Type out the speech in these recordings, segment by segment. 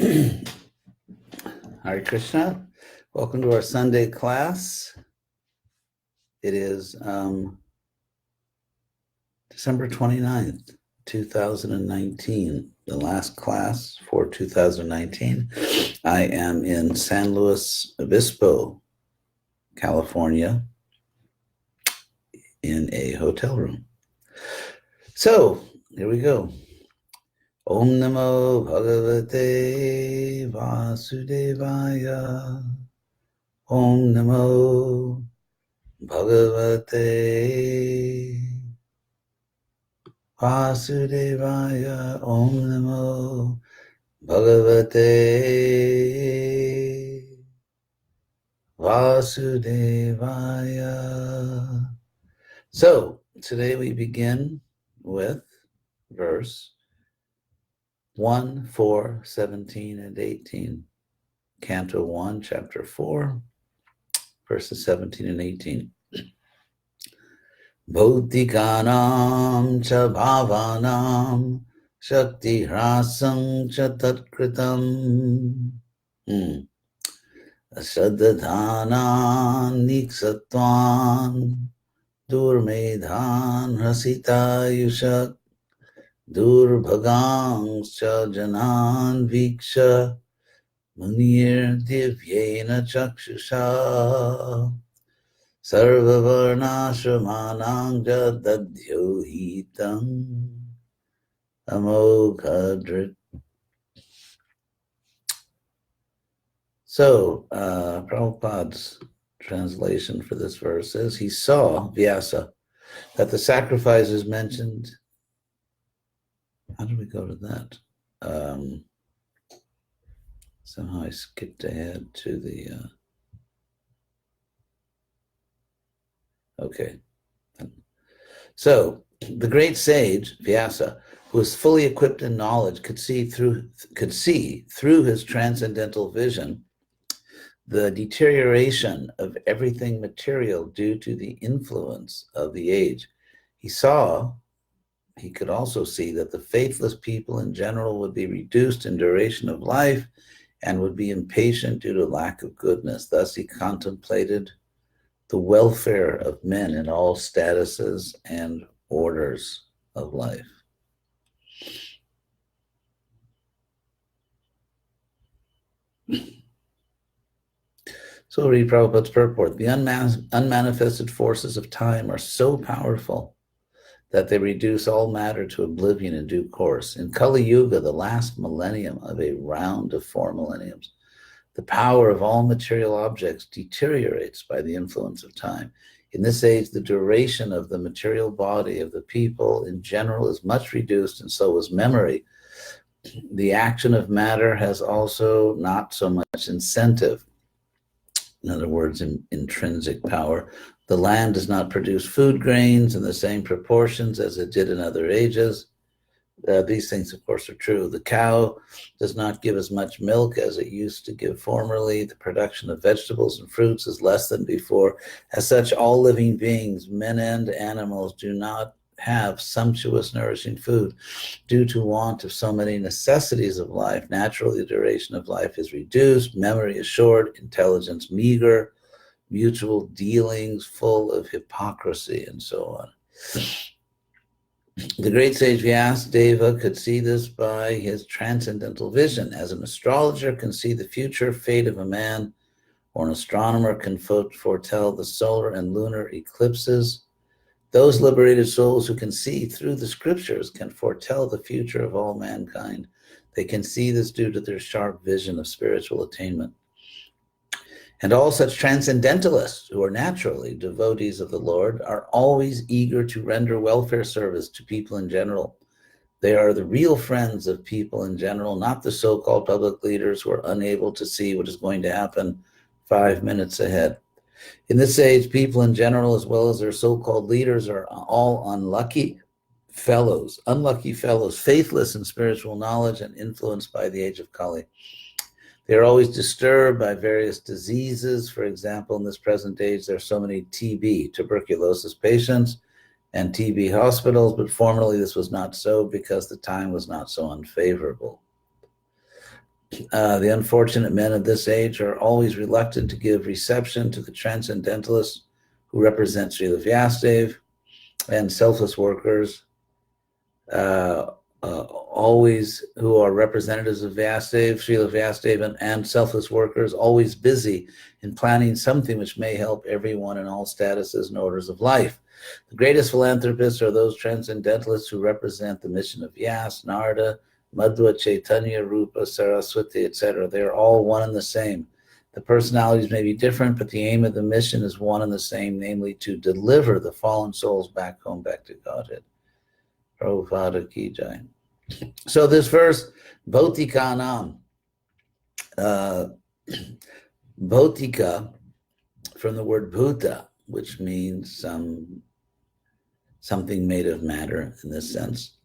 Hare Krishna. Welcome to our Sunday class. It is December 29th, 2019, the last class for 2019. I am in San Luis Obispo, California, in a hotel room. So, here we go. Om Namo Bhagavate Vasudevaya. Om Namo Bhagavate Vasudevaya. Om Namo Bhagavate Vasudevaya. So, today we begin with verse 1, 4, 17, and 18. Canto 1, Chapter 4, verses 17 and 18. Bhaudikanam cha bhavanam shakti hrasam cha tatkritam ashadadhanan niksatvan durmedhan hrasitayushat Durbhagancha janan viksha munir divyena chakshusha sarvavarnashramanang jadadhyo hitam amoghadrit. So, Prabhupada's translation for this verse is, he saw, Vyasa, that the sacrifices mentioned. How did we go to that? Somehow I skipped ahead to the... Okay. So, the great sage, Vyasa, who was fully equipped in knowledge, could see through his transcendental vision the deterioration of everything material due to the influence of the age. He could also see that the faithless people in general would be reduced in duration of life and would be impatient due to lack of goodness. Thus, he contemplated the welfare of men in all statuses and orders of life. So read Prabhupada's purport. The unmanifested forces of time are so powerful that they reduce all matter to oblivion in due course. In Kali Yuga, the last millennium of a round of 4 millenniums, the power of all material objects deteriorates by the influence of time. In this age, the duration of the material body of the people in general is much reduced, and so is memory. The action of matter has also not so much incentive. In other words, intrinsic power. The land does not produce food grains in the same proportions as it did in other ages. These things, of course, are true. The cow does not give as much milk as it used to give formerly. The production of vegetables and fruits is less than before. As such, all living beings, men and animals, do not have sumptuous, nourishing food due to want of so many necessities of life. Naturally, the duration of life is reduced, memory is short, intelligence meager, mutual dealings full of hypocrisy, and so on. The great sage Vyasadeva could see this by his transcendental vision. As an astrologer can see the future fate of a man, or an astronomer can foretell the solar and lunar eclipses, those liberated souls who can see through the scriptures can foretell the future of all mankind. They can see this due to their sharp vision of spiritual attainment. And all such transcendentalists who are naturally devotees of the Lord are always eager to render welfare service to people in general. They are the real friends of people in general, not the so-called public leaders who are unable to see what is going to happen 5 minutes ahead. In this age, people in general, as well as their so-called leaders, are all unlucky fellows, faithless in spiritual knowledge and influenced by the age of Kali. They are always disturbed by various diseases. For example, in this present age, there are so many TB, tuberculosis patients, and TB hospitals, but formerly this was not so because the time was not so unfavorable. The unfortunate men of this age are always reluctant to give reception to the transcendentalists who represent Srila Vyasadeva, and selfless workers, always who are representatives of Vyasadeva, Srila Vyasadeva, and selfless workers, always busy in planning something which may help everyone in all statuses and orders of life. The greatest philanthropists are those transcendentalists who represent the mission of Vyas, Narada, Madhva, Chaitanya, Rupa, Saraswati, etc. They are all one and the same. The personalities may be different, but the aim of the mission is one and the same, namely to deliver the fallen souls back home, back to Godhead. Prabhupada ki jai. So this verse, Bhautika Bhautika, from the word bhuta, which means something made of matter in this sense.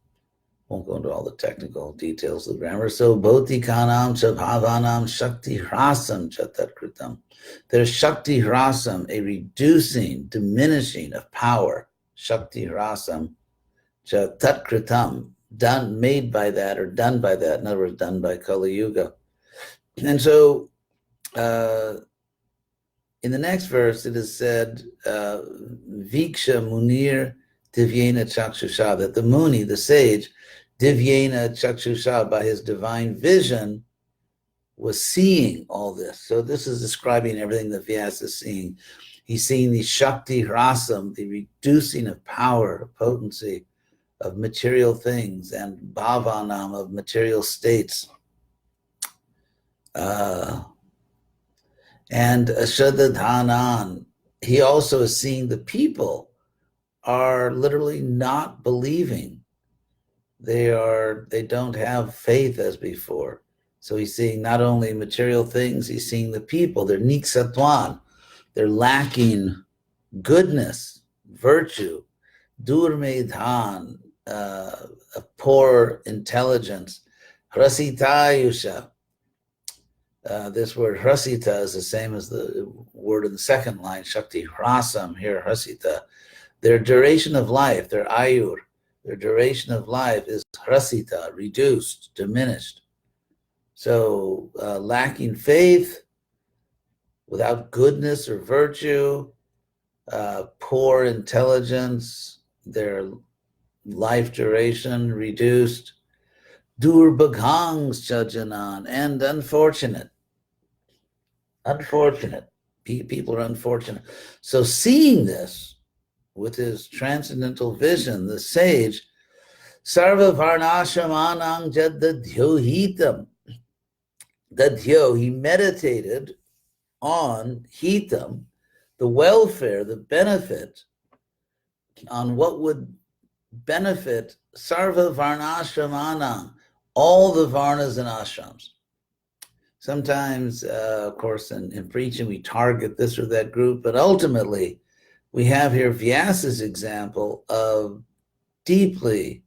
Won't go into all the technical details of the grammar. So, Bhautikanam cha bhavanam shakti hrasam cha tatkritam. There's shakti hrasam, a reducing, diminishing of power. Shakti hrasam cha tatkritam, done, made by that, or done by that. In other words, done by Kali Yuga. And so, in the next verse, it is said, Viksha Munir Divyena Chakshusha, that the Muni, the sage, Divyena Chakshusha, by his divine vision, was seeing all this. So this is describing everything that Vyasa is seeing. He's seeing the Shakti Rasam, the reducing of power, of potency, of material things, and Bhavanam, of material states. And Ashadadhanan, he also is seeing the people are literally not believing. They don't have faith as before. So he's seeing not only material things, he's seeing the people. They're niksatwan. They're lacking goodness, virtue, durmedhan, a poor intelligence, hrasitayusha. This word hrasita is the same as the word in the second line, shakti hrasam, here hrasita. Their duration of life, their ayur, their duration of life is hrasita, reduced, diminished. So lacking faith, without goodness or virtue, poor intelligence, their life duration reduced, durbaghangs chajanan, and unfortunate. People are unfortunate. So seeing this with his transcendental vision, the sage, sarva varnashamanang jadadhyo hitam, dadhyo, he meditated on hitam, the welfare, the benefit, on what would benefit sarva varnashamanang, all the varnas and ashrams. Sometimes, of course, in preaching, we target this or that group, but ultimately, we have here Vyasa's example of deeply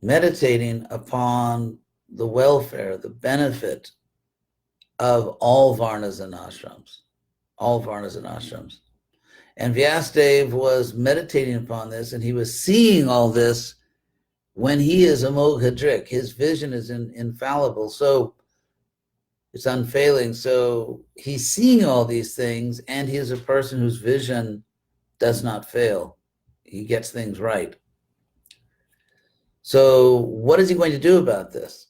meditating upon the welfare, the benefit of all varnas and ashrams, all varnas and ashrams. And Vyasadeva was meditating upon this, and he was seeing all this when he is a Moghadrik. His vision is infallible, so it's unfailing. So he's seeing all these things, and he is a person whose vision does not fail. He gets things right. So what is he going to do about this?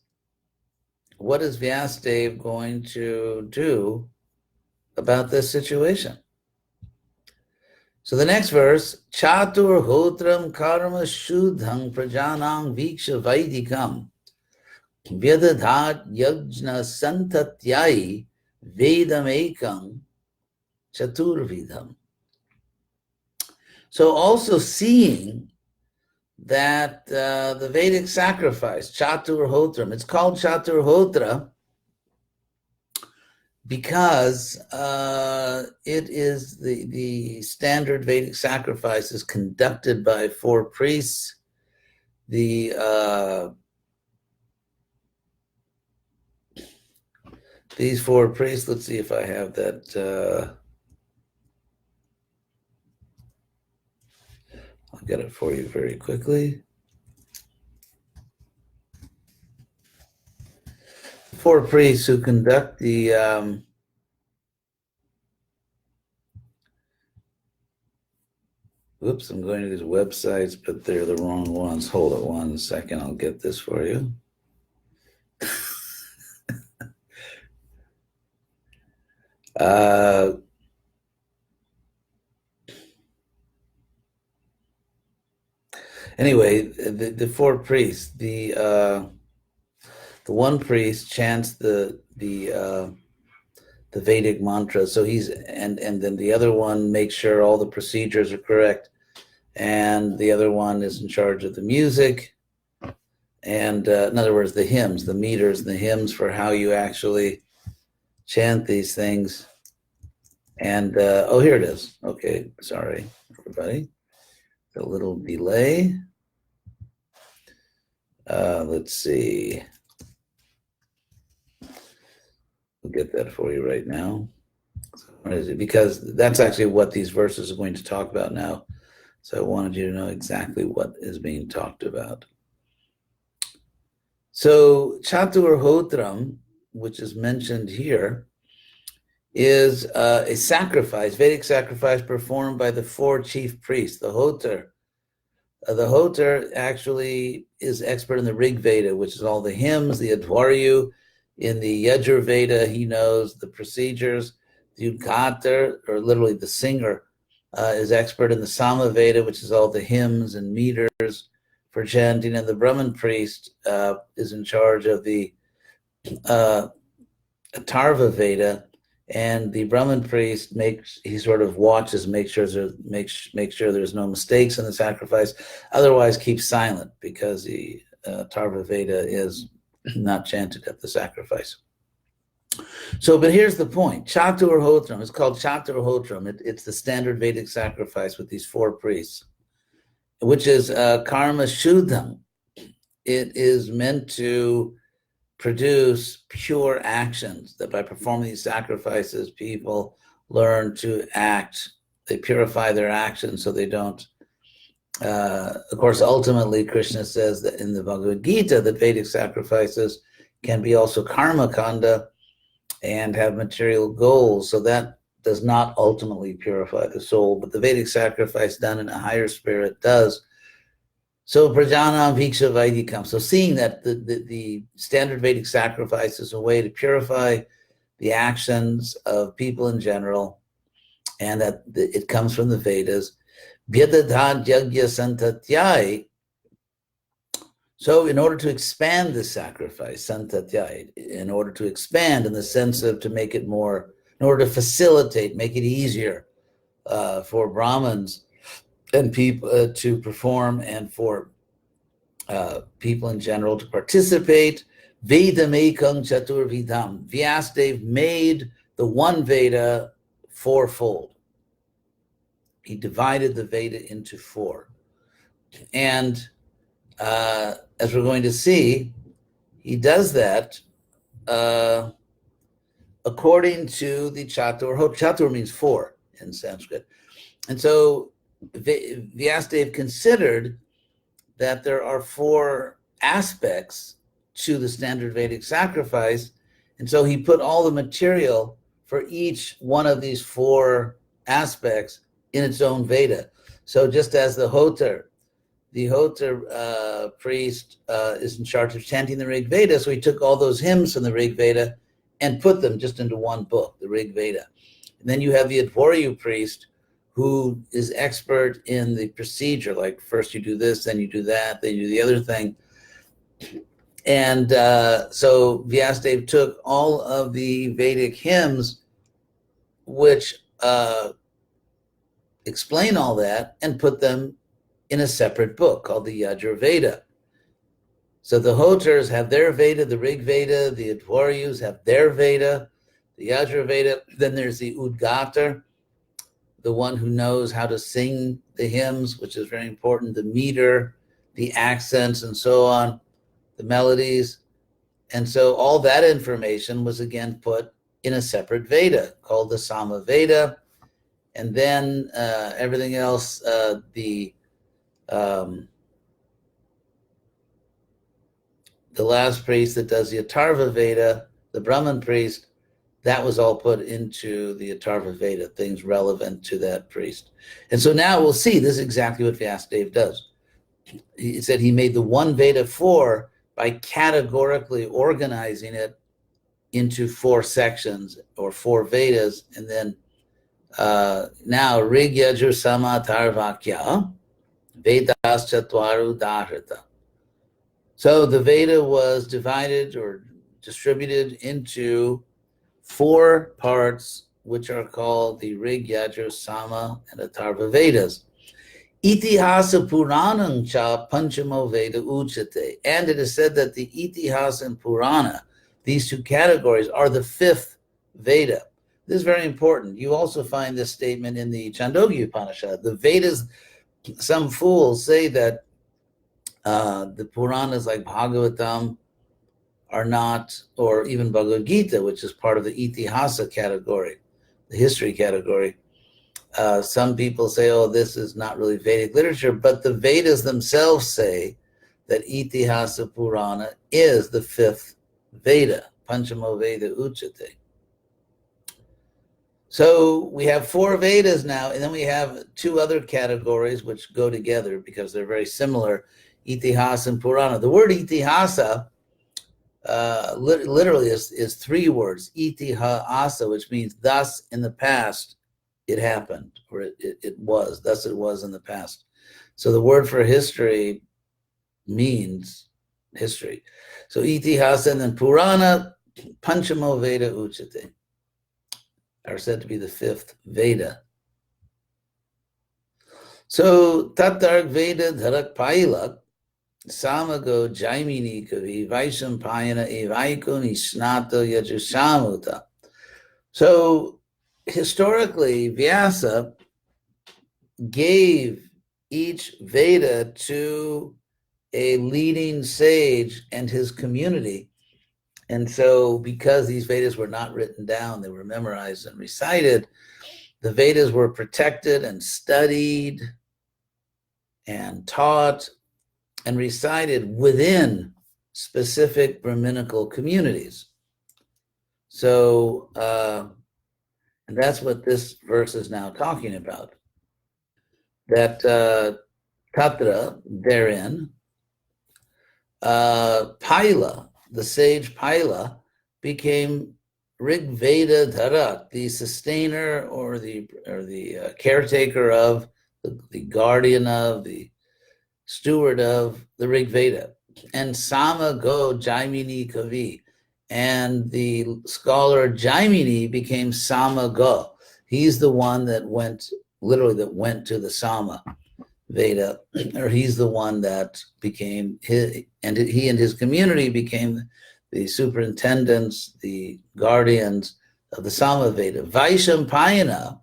What is Vyasadeva going to do about this situation? So the next verse, Chatur hotram karma shuddham prajanang viksha vaidikam vyadadhat yajna santatyai vedam ekam chaturvidham. So also seeing that the Vedic sacrifice, Chatur Hotram, it's called Chatur Hotra because it is the standard Vedic sacrifice is conducted by 4 priests. These 4 priests, let's see if I have that. I'll get it for you very quickly. four priests who conduct the oops, I'm going to these websites, but they're the wrong ones. Hold it 1 second. I'll get this for you. Anyway, the four priests, the one priest chants the Vedic mantra, so he's and then the other one makes sure all the procedures are correct, and the other one is in charge of the music, and in other words, the hymns, the meters, the hymns for how you actually chant these things. And oh, here it is. Okay, sorry, everybody. A little delay. Let's see. We'll get that for you right now. What is it? Because that's actually what these verses are going to talk about now. So I wanted you to know exactly what is being talked about. So Chaturhotram, which is mentioned here, is a sacrifice, Vedic sacrifice performed by the four chief priests, the Hotar. The Hotar actually is expert in the Rig Veda, which is all the hymns, the Advaryu. In the Yajur Veda, he knows the procedures. The Udgatar, or literally the singer, is expert in the Sama Veda, which is all the hymns and meters for chanting. And the Brahman priest is in charge of the Atharva Veda. And the Brahman priest sort of watches, make sure there's no mistakes in the sacrifice. Otherwise, keeps silent, because the Atharva Veda is not chanted at the sacrifice. So, but here's the point: Chaturhotram. It's called Chaturhotram. It's the standard Vedic sacrifice with these four priests, which is karma shuddham. It is meant to produce pure actions, that by performing these sacrifices, people learn to act. They purify their actions so they don't. Of course, ultimately, Krishna says that in the Bhagavad Gita that Vedic sacrifices can be also karma kanda and have material goals. So that does not ultimately purify the soul, but the Vedic sacrifice done in a higher spirit does. So Prajanam Viksha Vaidikam. So seeing that the standard Vedic sacrifice is a way to purify the actions of people in general, and that it comes from the Vedas. Vyadadhan Yagya Santatyai. So in order to expand the sacrifice, Santatyai, in order to expand in the sense of to make it more, in order to facilitate, make it easier for Brahmins and people to perform, and for people in general to participate. Vedamekam Chaturvidam. Vyasadeva made the one Veda fourfold. He divided the Veda into four. And as we're going to see, he does that according to the Chatur. Chatur means four in Sanskrit. And so Vyasadeva considered that there are four aspects to the standard Vedic sacrifice. And so he put all the material for each one of these four aspects in its own Veda. So just as the Hotar priest is in charge of chanting the Rig Veda, so he took all those hymns from the Rig Veda and put them just into one book, the Rig Veda. And then you have the Advaryu priest, who is expert in the procedure, like first you do this, then you do that, then you do the other thing. And so Vyasadeva took all of the Vedic hymns, which explain all that, and put them in a separate book called the Yajur Veda. So the Hotars have their Veda, the Rig Veda, the Advaryus have their Veda, the Yajur Veda. Then there's the Udgatar, the one who knows how to sing the hymns, which is very important, the meter, the accents, and so on, the melodies. And so all that information was again put in a separate Veda called the Sama Veda. And then everything else, the last priest that does the Atharva Veda the Brahmin priest, that was all put into the Atharva Veda, things relevant to that priest. And so now we'll see, this is exactly what Vyasadeva does. He said he made the one Veda 4 by categorically organizing it into 4 sections or 4 Vedas, and then now Rig Yajur Sama Tarvakya Vedas Chatvaru Dahrita. So the Veda was divided or distributed into 4 parts, which are called the Rig, Yajur, Sama, and Atharva Vedas. Itihasa Puranam cha Panchamo Veda Uchate. And it is said that the Itihasa and Purana, these 2 categories, are the 5th Veda. This is very important. You also find this statement in the Chandogya Upanishad. The Vedas, some fools say that the Puranas like Bhagavatam are not, or even Bhagavad Gita, which is part of the Itihasa category, the history category. Some people say, oh, this is not really Vedic literature, but the Vedas themselves say that Itihasa Purana is the 5th Veda, Panchamo Veda Uchate. So we have 4 Vedas now, and then we have 2 other categories which go together because they're very similar, Itihasa and Purana. The word Itihasa literally is 3 words, Itihasa, which means thus in the past it happened, or it was, thus it was in the past. So the word for history means history. So Itihasa and then Purana, Panchamo Veda Uchate, are said to be the 5th Veda. So Tatarg Veda Dharak Pailak, Samago Jaimini Kavi, Vaishampayana Evaiko Nishnata Yajushamuta. So historically, Vyasa gave each Veda to a leading sage and his community. And so because these Vedas were not written down, they were memorized and recited, the Vedas were protected and studied and taught and recited within specific Brahminical communities. So, and that's what this verse is now talking about. That Tatra, therein, Paila, the sage Paila, became Rig Veda Dharak, the sustainer or the caretaker of, the guardian of, the steward of the Rig Veda. And Sama Go Jaimini Kavi, and the scholar Jaimini became Sama Go. He's the one that went, literally that went to the Sama Veda, or he's the one that became his, and he and his community became the superintendents, the guardians of the Sama Veda. Vaishampayana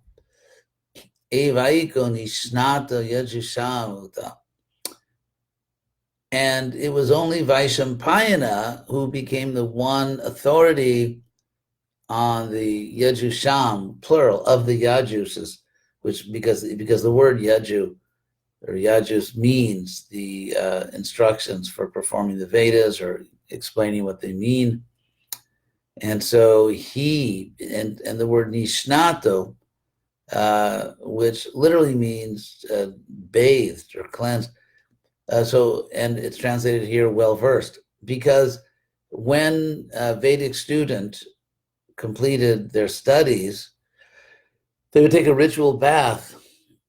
evaiko nishnata yajushamuta. And it was only Vaishampayana who became the one authority on the Yajusham, plural, of the Yajuses, which because the word Yaju or Yajus means the instructions for performing the Vedas or explaining what they mean. And so he, and the word Nishnato, which literally means bathed or cleansed. And it's translated here, well-versed, because when a Vedic student completed their studies, they would take a ritual bath,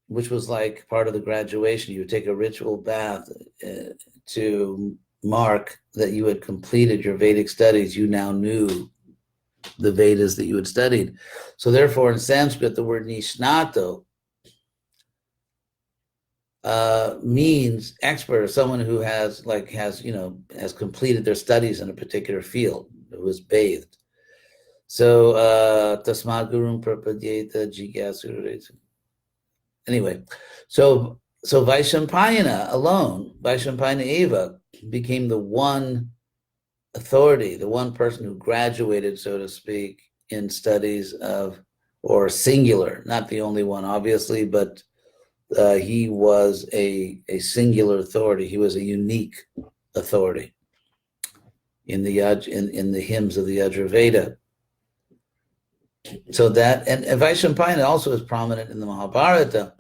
which was like part of the graduation. You would take a ritual bath to mark that you had completed your Vedic studies. You now knew the Vedas that you had studied. So therefore, in Sanskrit, the word Nishnato means expert, or someone who has completed their studies in a particular field, who was bathed. So tasmat gurum prapadyeta jigyasura. Anyway, so Vaishampayana alone, Vaishampayana Eva, became the one authority, the one person who graduated, so to speak, in studies of, or singular, not the only one, obviously, but he was a singular authority. He was a unique authority. in the hymns of the Yajurveda. So that, and Vaishampayana also is prominent in the Mahabharata,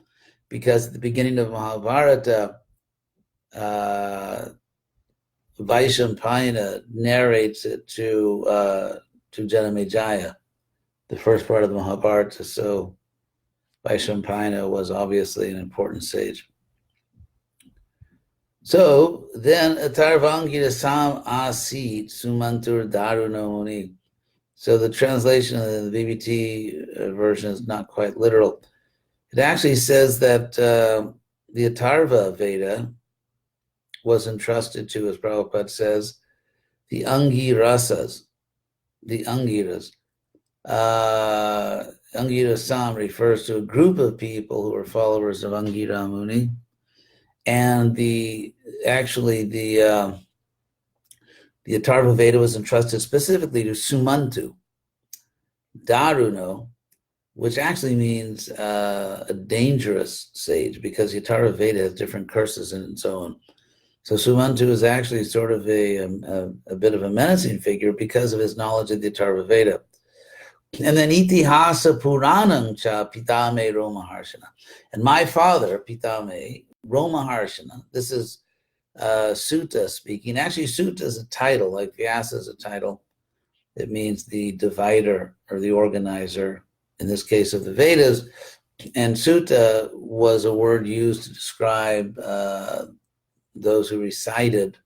because at the beginning of Mahabharata, Vaishampayana narrates it to Janamejaya, the first part of the Mahabharata. So Vaishampayana was obviously an important sage. So then Atarvangita Sam Asit Sumantur Daruno Muni. So the translation of the BBT version is not quite literal. It actually says that the Atharva Veda was entrusted to, as Prabhupada says, the Angirasas, the Angiras. Angira Sam refers to a group of people who are followers of Angira Muni, and the Atharva Veda was entrusted specifically to Sumantu, Daruno, which actually means a dangerous sage, because the Atharva Veda has different curses and so on. So Sumantu is actually sort of a bit of a menacing figure because of his knowledge of the Atharva Veda. And then Itihasa Puranam cha Pitame Romaharshana. And my father, Pitame Romaharshana, this is Sutta speaking. Actually, Sutta is a title, like Vyasa is a title. It means the divider or the organizer, in this case of the Vedas. And Sutta was a word used to describe those who recited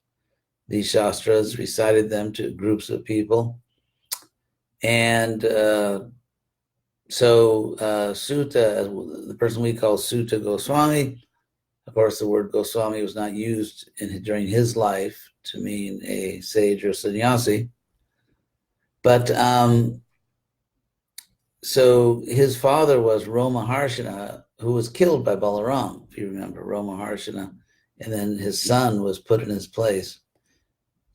these Shastras, recited them to groups of people. And so Sutta, the person we call H.D.Goswami, of course, the word Goswami was not used during his life to mean a sage or sannyasi. But so his father was Romaharshana, who was killed by Balaram, if you remember, Romaharshana, and then his son was put in his place.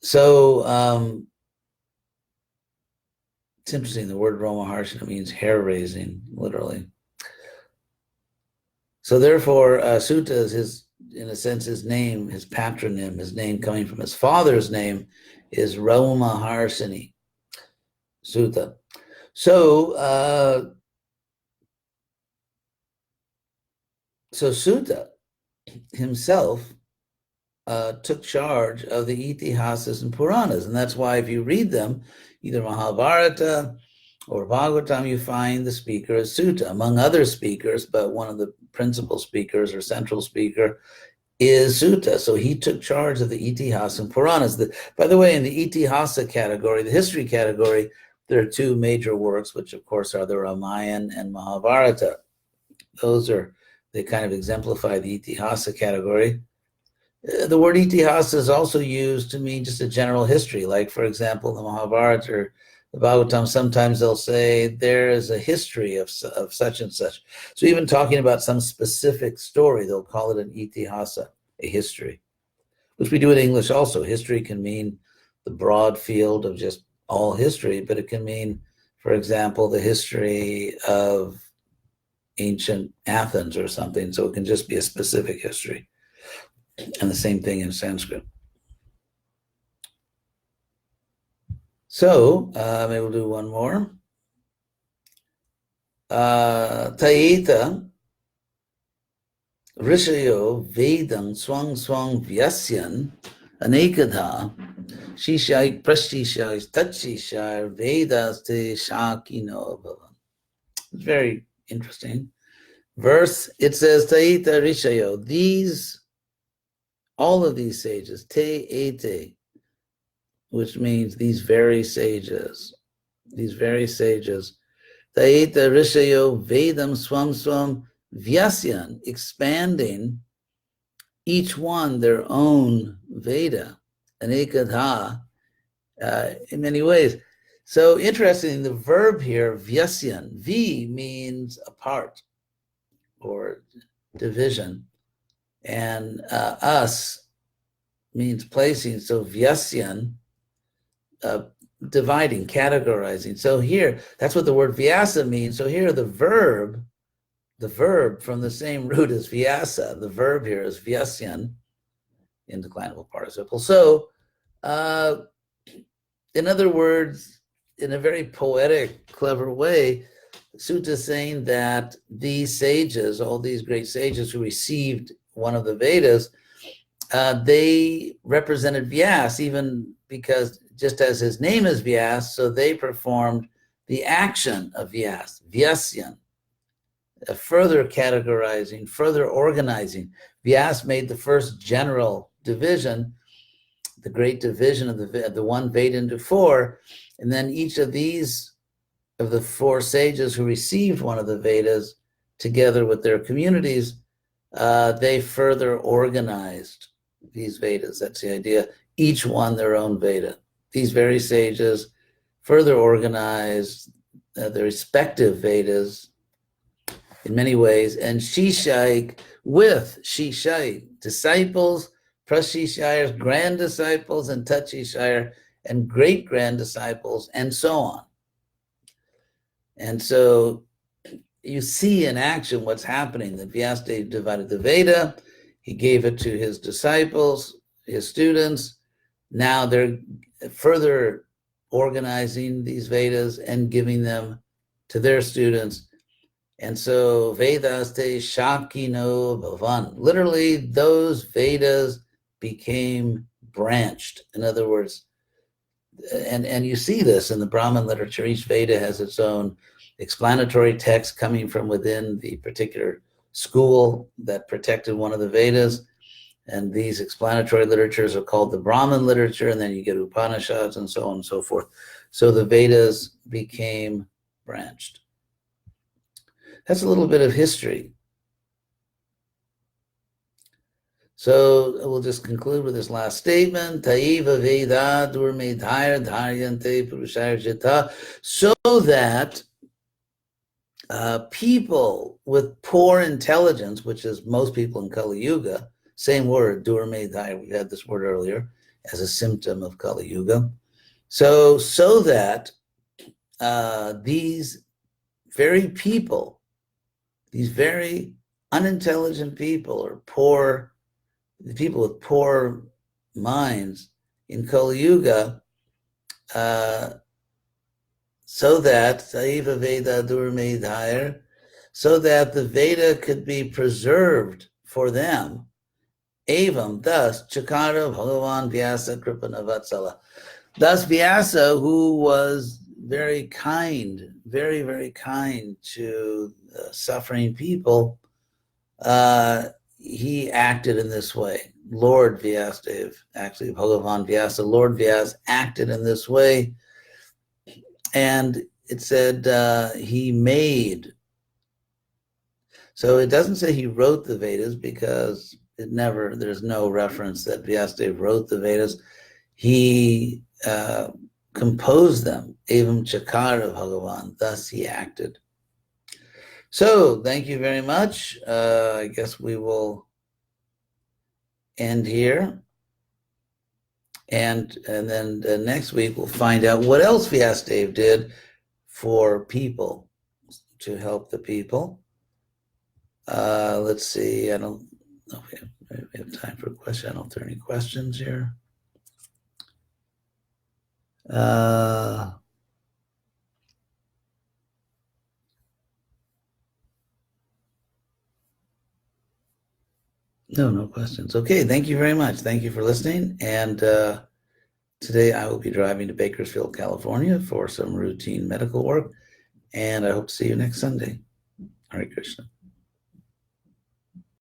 So it's interesting, the word Romaharshana means hair raising, literally. So therefore, Sutta is his, in a sense, his name, his patronym, his name coming from his father's name is Romaharshani, Sutta. So, so Sutta himself took charge of the Itihasas and Puranas, and that's why if you read them, either Mahabharata or Bhagavatam, you find the speaker is Sutta, among other speakers, but one of the principal speakers or central speaker is Sutta. So he took charge of the Itihasa and Puranas. By the way, in the Itihasa category, the history category, there are two major works, which of course are the Ramayana and Mahabharata. They kind of exemplify the Itihasa category. The word Itihasa is also used to mean just a general history. Like, for example, the Mahabharata or the Bhagavatam, sometimes they'll say there is a history of such and such. So even talking about some specific story, they'll call it an Itihasa, a history, which we do in English also. History can mean the broad field of just all history, but it can mean, for example, the history of ancient Athens or something. So it can just be a specific history. And the same thing in Sanskrit. So maybe we'll do one more. Tayeta Rishayo Vedam Swang Swang Vyasyan Anekadha Shishai Prashishai Tachishai Vedas Te Shakino Bhavan. It's very interesting. Verse, it says Tayeta Rishayo, all of these sages, te ete, which means these very sages, Taeta Rishayo Vedam Swam Swam Vyasyan, expanding each one their own Veda, Anekadha, in many ways. So interesting, the verb here, Vyasyan, V means apart or division. And us means placing, so Vyasyan, dividing, categorizing. So here, that's what the word Vyasa means. So here the verb from the same root as Vyasa, the verb here is Vyasyan in declinable participle. So in other words, in a very poetic, clever way, Sutta is saying that these sages, all these great sages who received one of the Vedas, they represented Vyas, even because just as his name is Vyas, so they performed the action of Vyas, Vyasyan, further categorizing, further organizing. Vyas made the first general division, the great division of the one Veda into four, and then each of these, of the four sages who received one of the Vedas, together with their communities, they further organized these Vedas. That's the idea. Each one their own Veda. These very sages further organized their respective Vedas in many ways, and Shishai with Shishai, disciples, Prashishayas, grand disciples, and Tachishayar, and great grand disciples, and so on. And so you see in action what's happening. That Vyasadeva divided the Veda, he gave it to his disciples, his students. Now they're further organizing these Vedas and giving them to their students. And so Vedaste Shakino Bhavan. Literally, those Vedas became branched. In other words, and you see this in the Brahmin literature. Each Veda has its own explanatory text coming from within the particular school that protected one of the Vedas. And these explanatory literatures are called the Brahmin literature, and then you get Upanishads and so on and so forth. So the Vedas became branched. That's a little bit of history. So we'll just conclude with this last statement. Taiva Veda Durmedhaya Dharyante Purushaya Jita. So that people with poor intelligence, which is most people in Kali Yuga, same word, Durmedhaya, we had this word earlier, as a symptom of Kali Yuga. So that these very people, these very unintelligent people, or poor, the people with poor minds in Kali Yuga, so that Saiva Veda Durmedhaya, so that the Veda could be preserved for them. Evam, thus, Chakara Bhagavan Vyasa Kripana Vatsala. Thus Vyasa, who was very kind, very, very kind to suffering people, he acted in this way. Lord Vyasadeva, actually Bhagavan Vyasa, Lord Vyas acted in this way. And it said he made. So it doesn't say he wrote the Vedas, because there's no reference that Vyasadeva wrote the Vedas. He composed them. Evam Chakara Bhagavan, thus he acted. So thank you very much. I guess we will end here. And then next week we'll find out what else Vyasadeva did for people, to help the people. Let's see. I don't know if we have time for a question. I don't know if there are any questions here. No questions. Okay, thank you very much. Thank you for listening. And today I will be driving to Bakersfield, California for some routine medical work. And I hope to see you next Sunday. Hare Krishna.